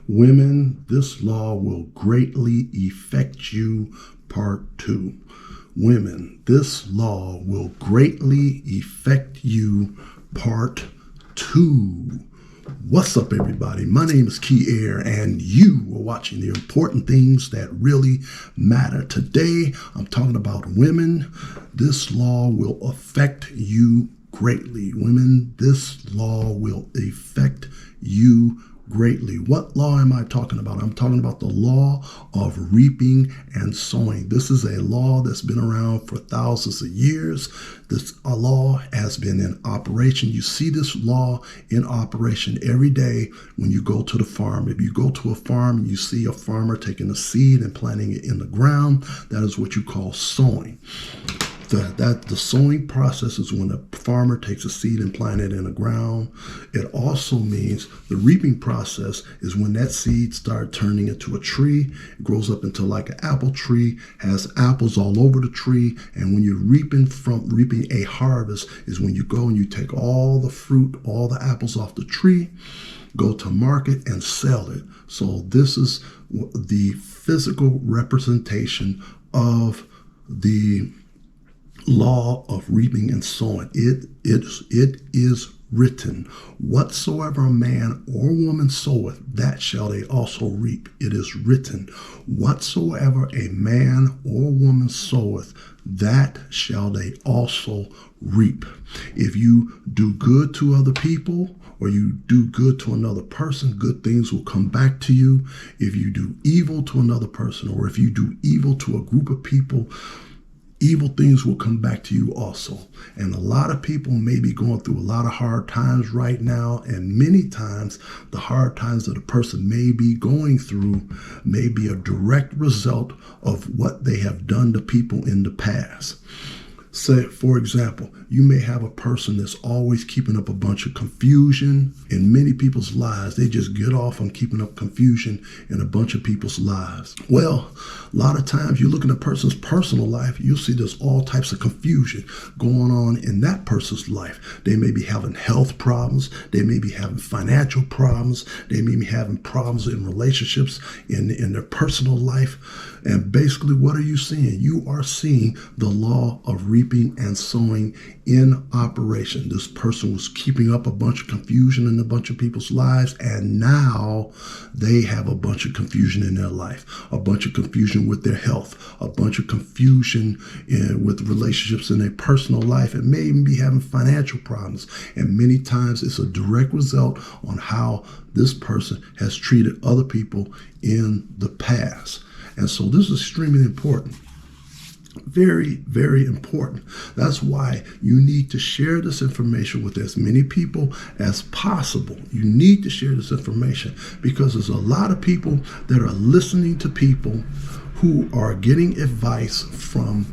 Women, this law will greatly affect you, part 2. Women, this law will greatly affect you, part 2. What's up, everybody? My name is Key Air, and you are watching the important things that really matter. Today, I'm talking about women. This law will affect you greatly. Women, this law will affect you greatly. What law am I talking about? I'm talking about the law of reaping and sowing. This is a law that's been around for thousands of years. This law has been in operation. You see this law in operation every day when you go to the farm. If you go to a farm and you see a farmer taking a seed and planting it in the ground, that is what you call sowing. The sowing process is when a farmer takes a seed and plants it in the ground. It also means the reaping process is when that seed starts turning into a tree. It grows up into like an apple tree, has apples all over the tree. And when you're reaping a harvest is when you go and you take all the fruit, all the apples off the tree, go to market and sell it. So this is the physical representation of the law of reaping and sowing. It is written, whatsoever a man or woman soweth, that shall they also reap. It is written, whatsoever a man or woman soweth, that shall they also reap. If you do good to other people, or you do good to another person, good things will come back to you. If you do evil to another person, or if you do evil to a group of people, evil things will come back to you also. And a lot of people may be going through a lot of hard times right now. And many times the hard times that a person may be going through may be a direct result of what they have done to people in the past. Say, for example, you may have a person that's always keeping up a bunch of confusion in many people's lives. They just get off on keeping up confusion in a bunch of people's lives. Well, a lot of times you look at a person's personal life, you'll see there's all types of confusion going on in that person's life. They may be having health problems. They may be having financial problems. They may be having problems in relationships, in their personal life. And basically, what are you seeing? You are seeing the law of reaping and sowing in operation. This person was keeping up a bunch of confusion in a bunch of people's lives, and now they have a bunch of confusion in their life, a bunch of confusion with their health, a bunch of confusion with relationships in their personal life, and may even be having financial problems. And many times it's a direct result on how this person has treated other people in the past. And so this is extremely important. Very, very important. That's why you need to share this information with as many people as possible. You need to share this information because there's a lot of people that are listening to people who are getting advice from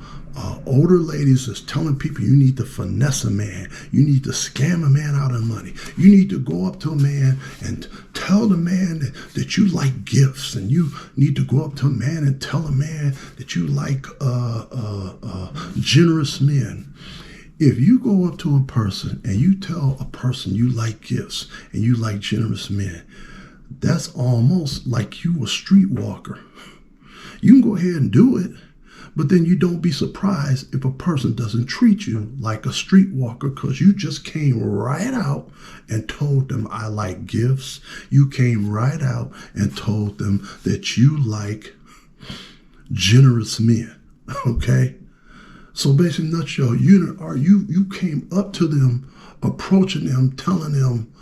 older ladies that's telling people you need to finesse a man. You need to scam a man out of money. You need to go up to a man and tell the man that you like gifts. And you need to go up to a man and tell a man that you like generous men. If you go up to a person and you tell a person you like gifts and you like generous men, that's almost like you a streetwalker. You can go ahead and do it, but then you don't be surprised if a person doesn't treat you like a streetwalker because you just came right out and told them I like gifts. You came right out and told them that you like generous men. Okay? So basically, in a nutshell, you came up to them, approaching them, telling them,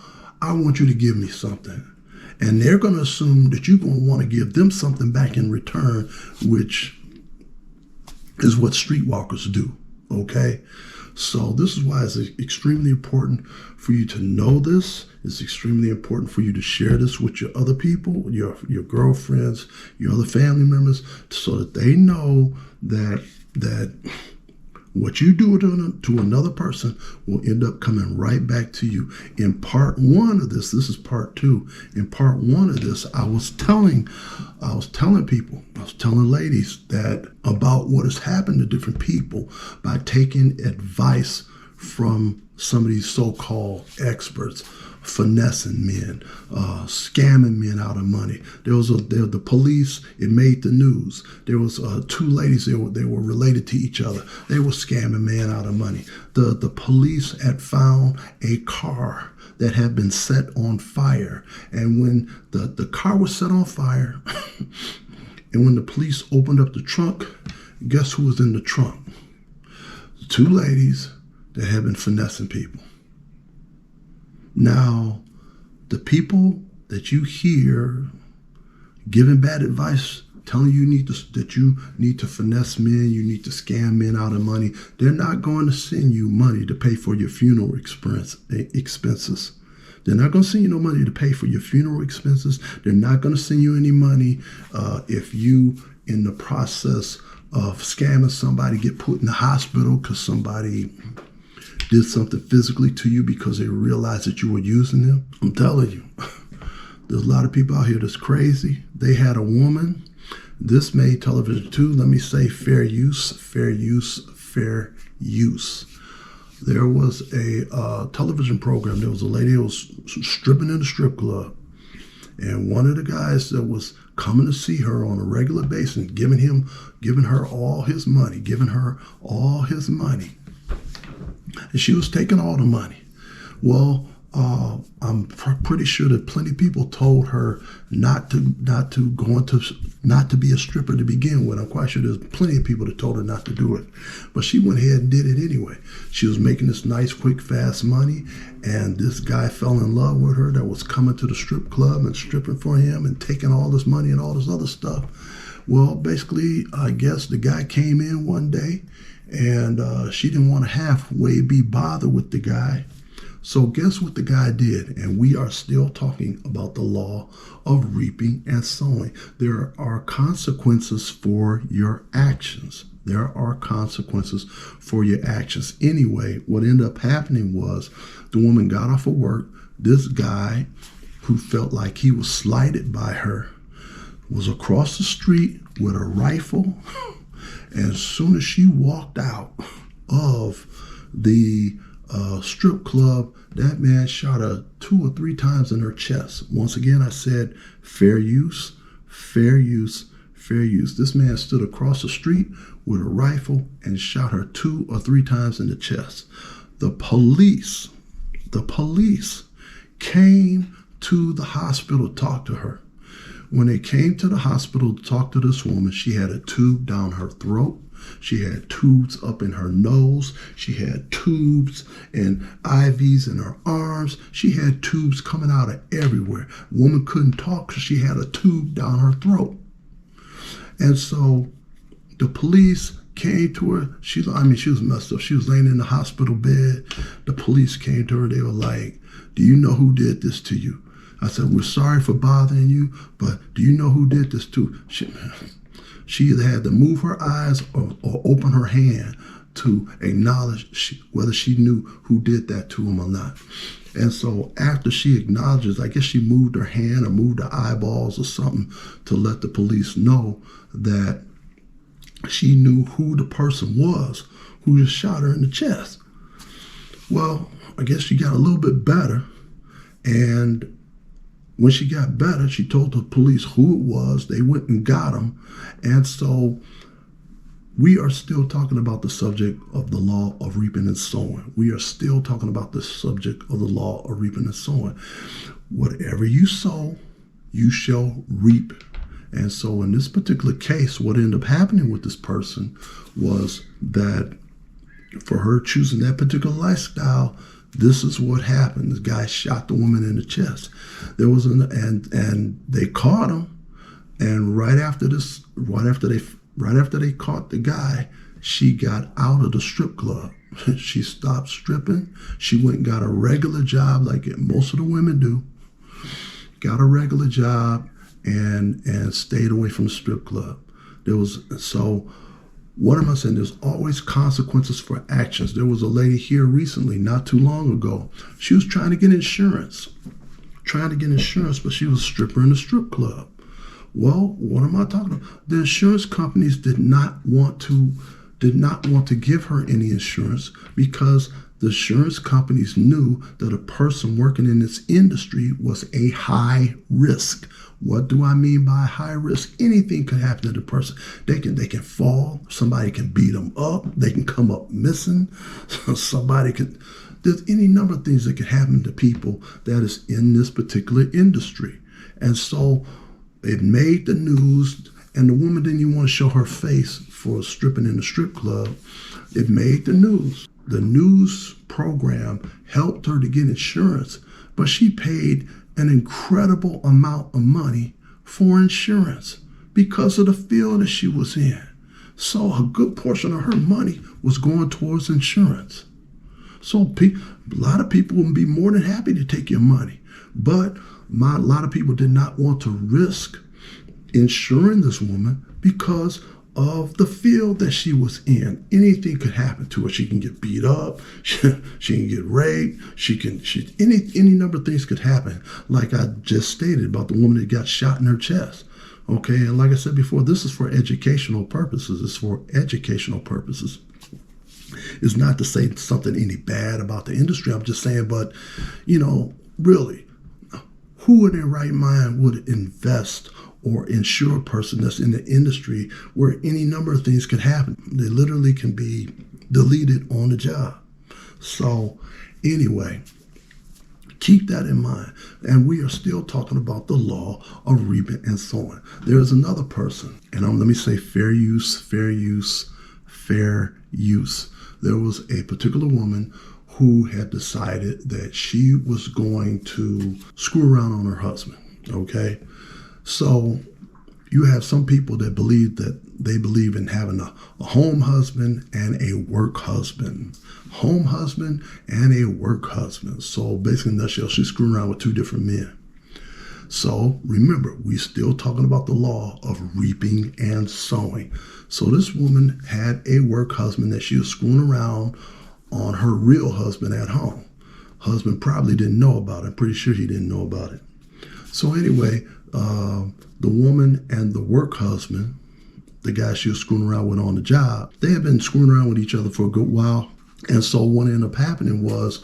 I want you to give me something. And they're going to assume that you're going to want to give them something back in return, which is what streetwalkers do, okay? So this is why it's extremely important for you to know this. It's extremely important for you to share this with your other people, your girlfriends, your other family members, so that they know that what you do to another person will end up coming right back to you. In part 1 of this is part 2. In part 1 of this, I was telling ladies that about what has happened to different people by taking advice from some of these so-called experts. finessing men, scamming men out of money. The police. It made the news. There was two ladies. They were related to each other. They were scamming men out of money. The police had found a car that had been set on fire, and when the car was set on fire, and when the police opened up the trunk, guess who was in the trunk? Two ladies that had been finessing people. Now, the people that you hear giving bad advice, telling you that you need to finesse men, you need to scam men out of money, they're not going to send you money to pay for your funeral expenses. They're not going to send you no money to pay for your funeral expenses. They're not going to send you any money if you, in the process of scamming somebody, get put in the hospital because somebody did something physically to you because they realized that you were using them. I'm telling you, there's a lot of people out here that's crazy. They had a woman. This made television too. Let me say fair use, fair use, fair use. There was a television program. There was a lady who was stripping in a strip club. And one of the guys that was coming to see her on a regular basis, giving her all his money. And she was taking all the money. Well, I'm pretty sure that plenty of people told her not to be a stripper to begin with. I'm quite sure there's plenty of people that told her not to do it, but she went ahead and did it anyway. She was making this nice, quick, fast money, and this guy fell in love with her that was coming to the strip club and stripping for him and taking all this money and all this other stuff. Well, basically, I guess the guy came in one day, and she didn't want to halfway be bothered with the guy. So guess what the guy did? And we are still talking about the law of reaping and sowing. There are consequences for your actions. There are consequences for your actions. Anyway, what ended up happening was the woman got off of work. This guy, who felt like he was slighted by her, was across the street with a rifle. And as soon as she walked out of the strip club, that man shot her 2 or 3 times in her chest. Once again, I said fair use, fair use, fair use. This man stood across the street with a rifle and shot her 2 or 3 times in the chest. The police came to the hospital to talk to her. When they came to the hospital to talk to this woman, she had a tube down her throat. She had tubes up in her nose. She had tubes and IVs in her arms. She had tubes coming out of everywhere. The woman couldn't talk because she had a tube down her throat. And so the police came to her. She was messed up. She was laying in the hospital bed. The police came to her. They were like, "Do you know who did this to you?" I said, "We're sorry for bothering you, but do you know who did this to?" She either had to move her eyes or open her hand to acknowledge whether she knew who did that to him or not. And so after she acknowledges, I guess she moved her hand or moved her eyeballs or something to let the police know that she knew who the person was who just shot her in the chest. Well, I guess she got a little bit better, and when she got better, she told the police who it was. They went and got him. And so we are still talking about the subject of the law of reaping and sowing. We are still talking about the subject of the law of reaping and sowing. Whatever you sow, you shall reap. And so in this particular case, what ended up happening with this person was that for her choosing that particular lifestyle, this is what happened. This guy shot the woman in the chest. There was and they caught him. And right after they caught the guy, she got out of the strip club. She stopped stripping. She went and got a regular job like most of the women do. Got a regular job and stayed away from the strip club. What am I saying? There's always consequences for actions. There was a lady here recently, not too long ago. She was trying to get insurance, but she was a stripper in a strip club. Well, what am I talking about? The insurance companies did not want to give her any insurance because The insurance companies knew that a person working in this industry was a high risk. What do I mean by high risk? Anything could happen to the person. They can fall. Somebody can beat them up. They can come up missing. Somebody could. There's any number of things that can happen to people that is in this particular industry. And so it made the news, and the woman didn't even want to show her face for stripping in the strip club. It made the news. The news program helped her to get insurance, but she paid an incredible amount of money for insurance because of the field that she was in. So a good portion of her money was going towards insurance. So a lot of people would be more than happy to take your money, but a lot of people did not want to risk insuring this woman because of the field that she was in. Anything could happen to her. She can get beat up. She can get raped. Any number of things could happen. Like I just stated about the woman that got shot in her chest. Okay, and like I said before, this is for educational purposes. It's for educational purposes. It's not to say something any bad about the industry. I'm just saying, but really, who in their right mind would invest or insure a person that's in the industry where any number of things could happen? They literally can be deleted on the job. So anyway, keep that in mind. And we are still talking about the law of reaping and sowing. There's another person, and let me say fair use, fair use, fair use. There was a particular woman who had decided that she was going to screw around on her husband, okay? So you have some people that believe in having a home husband and a work husband. Home husband and a work husband. So basically, in a nutshell, she's screwing around with two different men. So remember, we're still talking about the law of reaping and sowing. So this woman had a work husband that she was screwing around on her real husband at home. Husband probably didn't know about it. I'm pretty sure he didn't know about it. So anyway, the woman and the work husband, the guy she was screwing around with on the job, they had been screwing around with each other for a good while. And so what ended up happening was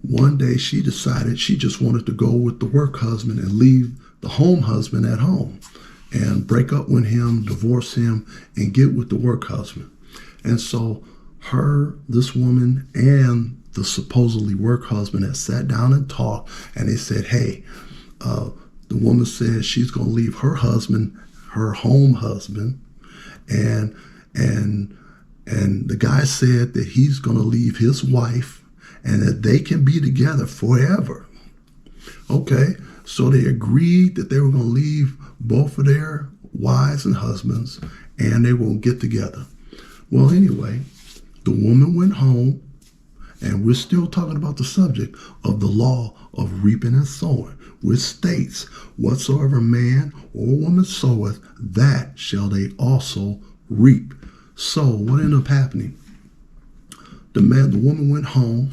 one day she decided she just wanted to go with the work husband and leave the home husband at home and break up with him, divorce him, and get with the work husband. And so this woman and the supposedly work husband had sat down and talked, and they said, hey, the woman said she's going to leave her husband, her home husband, and the guy said that he's going to leave his wife and that they can be together forever. Okay, so they agreed that they were going to leave both of their wives and husbands and they won't get together. Well, anyway, the woman went home, and we're still talking about the subject of the law of reaping and sowing, which states, whatsoever man or woman soweth, that shall they also reap. So what ended up happening? The woman went home,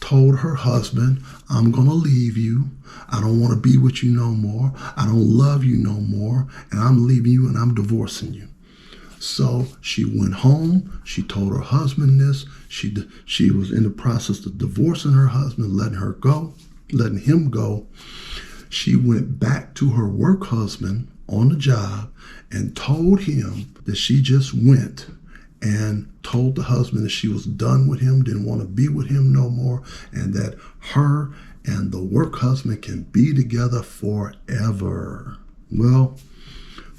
told her husband, I'm going to leave you. I don't want to be with you no more. I don't love you no more. And I'm leaving you and I'm divorcing you. So she went home. She told her husband this. She was in the process of divorcing her husband, letting him go. She went back to her work husband on the job and told him that she just went and told the husband that she was done with him, didn't want to be with him no more, and that her and the work husband can be together forever. Well,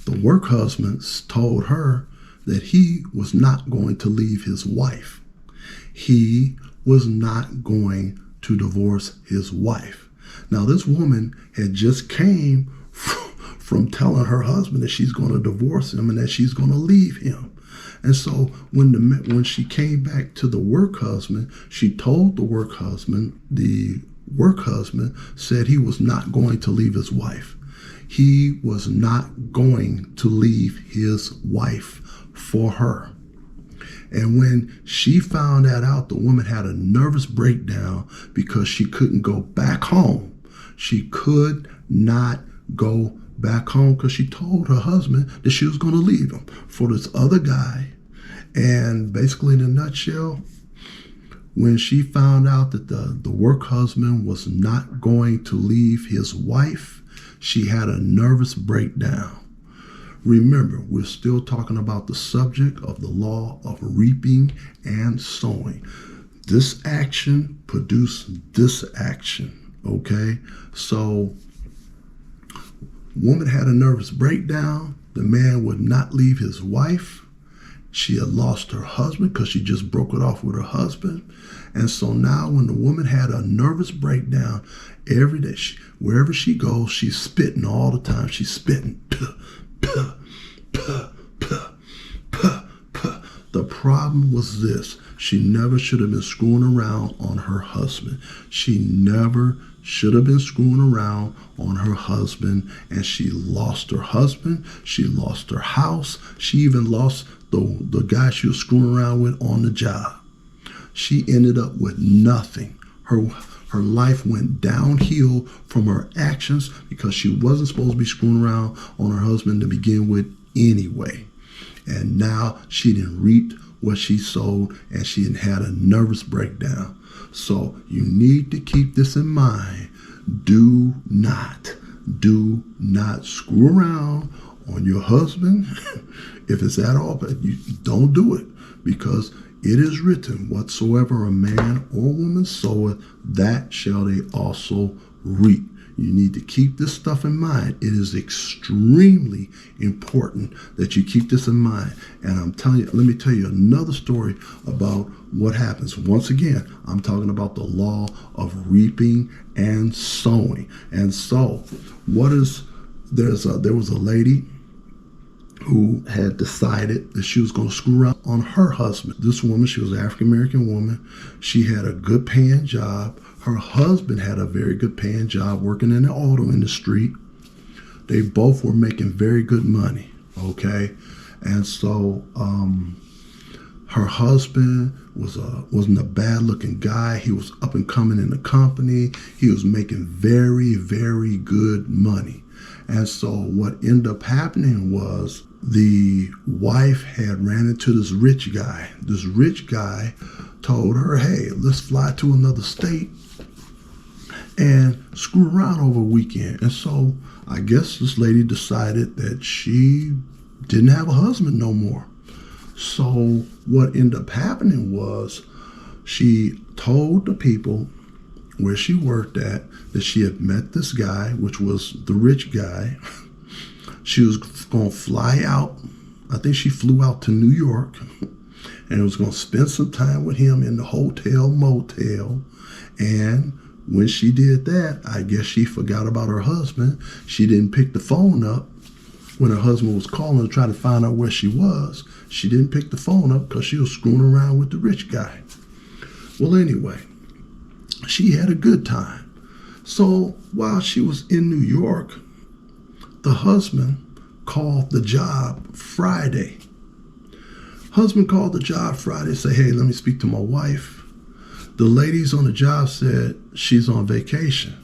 the work husband told her that he was not going to leave his wife. He was not going to divorce his wife. Now, this woman had just came from telling her husband that she's going to divorce him and that she's going to leave him. And so when she came back to the work husband, she told the work husband said he was not going to leave his wife. He was not going to leave his wife for her. And when she found that out, the woman had a nervous breakdown because she couldn't go back home. She could not go back home because she told her husband that she was going to leave him for this other guy. And basically, in a nutshell, When she found out that the work husband was not going to leave his wife, she had a nervous breakdown. Remember, we're still talking about the subject of the law of reaping and sowing. This action produced this action, okay? So, woman had a nervous breakdown. The man would not leave his wife. She had lost her husband because she just broke it off with her husband. And so now when the woman had a nervous breakdown, every day, wherever she goes, she's spitting all the time. She's spitting. The problem was this. She never should have been screwing around on her husband. She never should have been screwing around on her husband, and she lost her husband. She lost her house. She even lost the guy she was screwing around with on the job. She ended up with nothing. Her life went downhill from her actions because she wasn't supposed to be screwing around on her husband to begin with anyway. And now she didn't reap what she sowed, and she had a nervous breakdown. So you need to keep this in mind. Do not screw around on your husband. If it's at all, but you don't do it, because it is written, whatsoever a man or woman soweth, that shall they also reap. You need to keep this stuff in mind. It is extremely important that you keep this in mind. And I'm telling you, let me tell you another story about what happens. Once again, I'm talking about the law of reaping and sowing. And so, there was a lady who had decided that she was going to screw around on her husband. This woman, she was an African-American woman. She had a good paying job. Her husband had a very good paying job working in the auto industry. They both were making very good money, okay? And so her husband wasn't a bad looking guy. He was up and coming in the company. He was making very, very good money. And so what ended up happening was the wife had ran into this rich guy. This rich guy told her, hey, let's fly to another state and screw around over a weekend. And so I guess this lady decided that she didn't have a husband no more. So what ended up happening was she told the people where she worked at that she had met this guy, which was the rich guy. She was going to fly out. I think she flew out to New York and was going to spend some time with him in the hotel motel. And when she did that, I guess she forgot about her husband. She didn't pick the phone up when her husband was calling to try to find out where she was. She didn't pick the phone up because she was screwing around with the rich guy. Well, anyway, she had a good time. So while she was in New York, the husband called the job Friday. Husband called the job Friday and said, hey, let me speak to my wife. The ladies on the job said she's on vacation.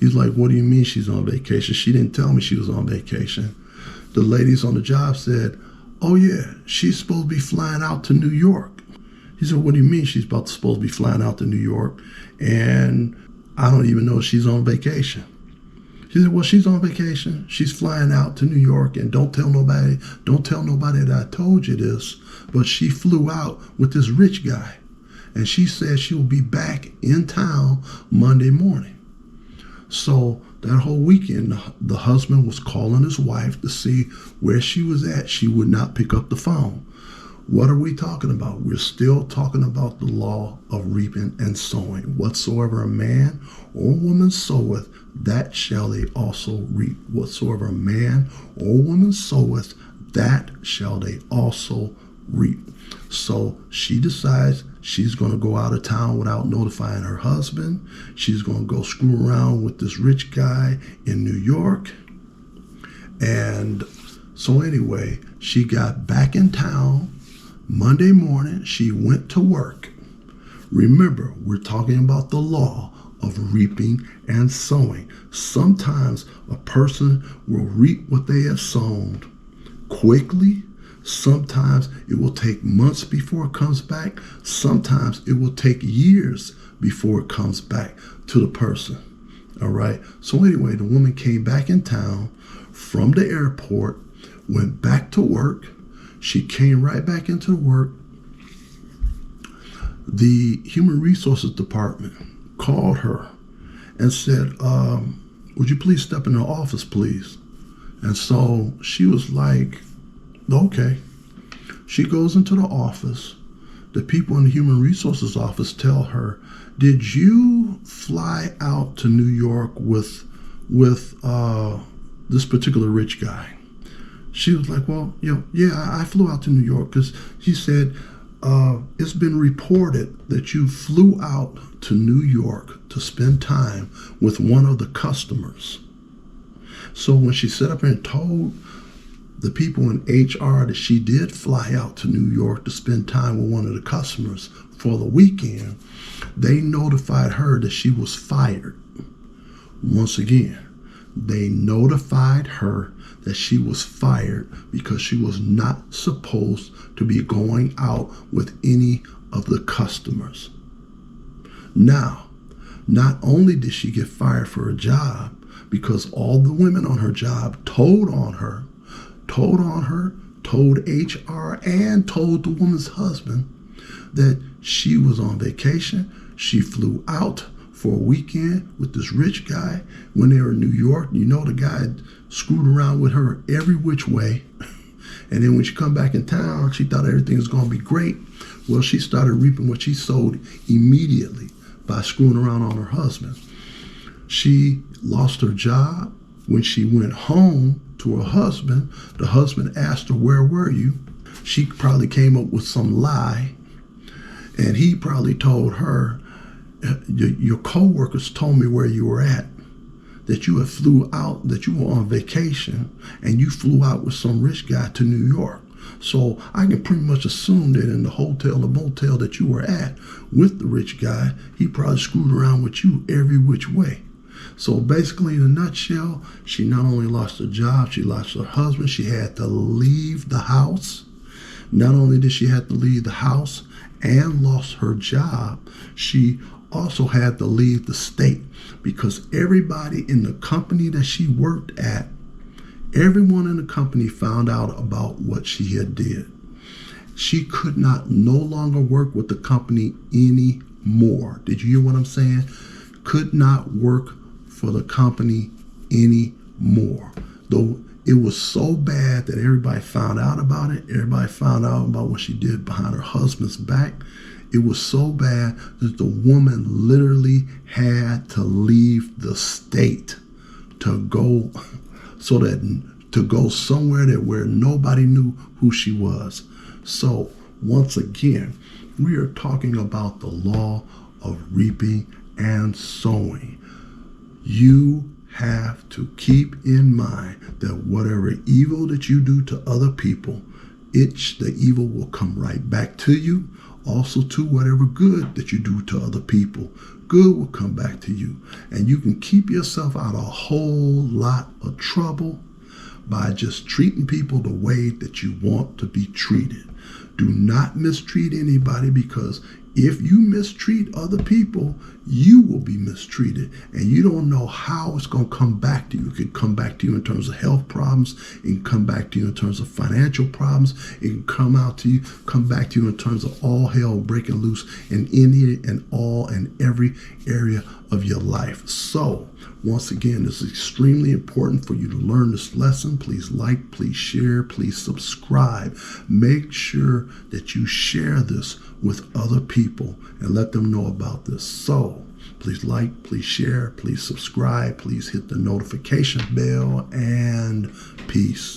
He's like, what do you mean she's on vacation? She didn't tell me she was on vacation. The ladies on the job said, oh yeah, she's supposed to be flying out to New York. He said, what do you mean she's supposed to be flying out to New York? And I don't even know if she's on vacation. She said, well, she's on vacation. She's flying out to New York, and don't tell nobody that I told you this, but she flew out with this rich guy. And she said she will be back in town Monday morning. So that whole weekend, the husband was calling his wife to see where she was at. She would not pick up the phone. What are we talking about? We're still talking about the law of reaping and sowing. Whatsoever a man or woman soweth, that shall they also reap. Whatsoever a man or woman soweth, that shall they also reap. So she decides she's going to go out of town without notifying her husband. She's going to go screw around with this rich guy in New York. And so anyway, she got back in town. Monday morning, she went to work. Remember, we're talking about the law of reaping and sowing. Sometimes a person will reap what they have sown quickly. Sometimes it will take months before it comes back. Sometimes it will take years before it comes back to the person. All right. So anyway, the woman came back in town from the airport, went back to work. She came right back into work. The Human Resources Department called her and said, would you please step in the office, please? And so she was like, okay. She goes into the office. The people in the Human Resources office tell her, did you fly out to New York with this particular rich guy? She was like, well, yeah, I flew out to New York because she said, it's been reported that you flew out to New York to spend time with one of the customers. So when she sat up and told the people in HR that she did fly out to New York to spend time with one of the customers for the weekend, they notified her that she was fired. Once again, they notified her that she was fired because she was not supposed to be going out with any of the customers. Now, not only did she get fired for her job, because all the women on her job told HR and told the woman's husband that she was on vacation. She flew out for a weekend with this rich guy when they were in New York. You know, the guy screwed around with her every which way. And then when she come back in town, she thought everything was going to be great. Well, she started reaping what she sowed immediately by screwing around on her husband. She lost her job. When she went home to her husband, the husband asked her, where were you? She probably came up with some lie. And he probably told her, your co-workers told me where you were at, that you had flew out, that you were on vacation, and you flew out with some rich guy to New York. So I can pretty much assume that in the hotel or motel that you were at with the rich guy, he probably screwed around with you every which way. So basically, in a nutshell, she not only lost her job, she lost her husband. She had to leave the house. Not only did she have to leave the house and lost her job, she also had to leave the state because everybody in the company that she worked at, everyone in the company found out about what she had did. She could no longer work with the company anymore. Did you hear what I'm saying? Could not work for the company anymore. Though it was so bad that everybody found out about it. Everybody found out about what she did behind her husband's back. It was so bad that the woman literally had to leave the state to go somewhere where nobody knew who she was. So once again, we are talking about the law of reaping and sowing. You have to keep in mind that whatever evil that you do to other people, the evil will come right back to you. Also to whatever good that you do to other people, good will come back to you. And you can keep yourself out of a whole lot of trouble by just treating people the way that you want to be treated. Do not mistreat anybody, because if you mistreat other people, you will be mistreated, and you don't know how it's going to come back to you. It could come back to you in terms of health problems. It can come back to you in terms of financial problems. It can come back to you in terms of all hell breaking loose in any and all and every area of your life. So once again, it's extremely important for you to learn this lesson. Please like, please share, please subscribe. Make sure that you share this with other people and let them know about this. So please like, please share, please subscribe, please hit the notification bell, and peace.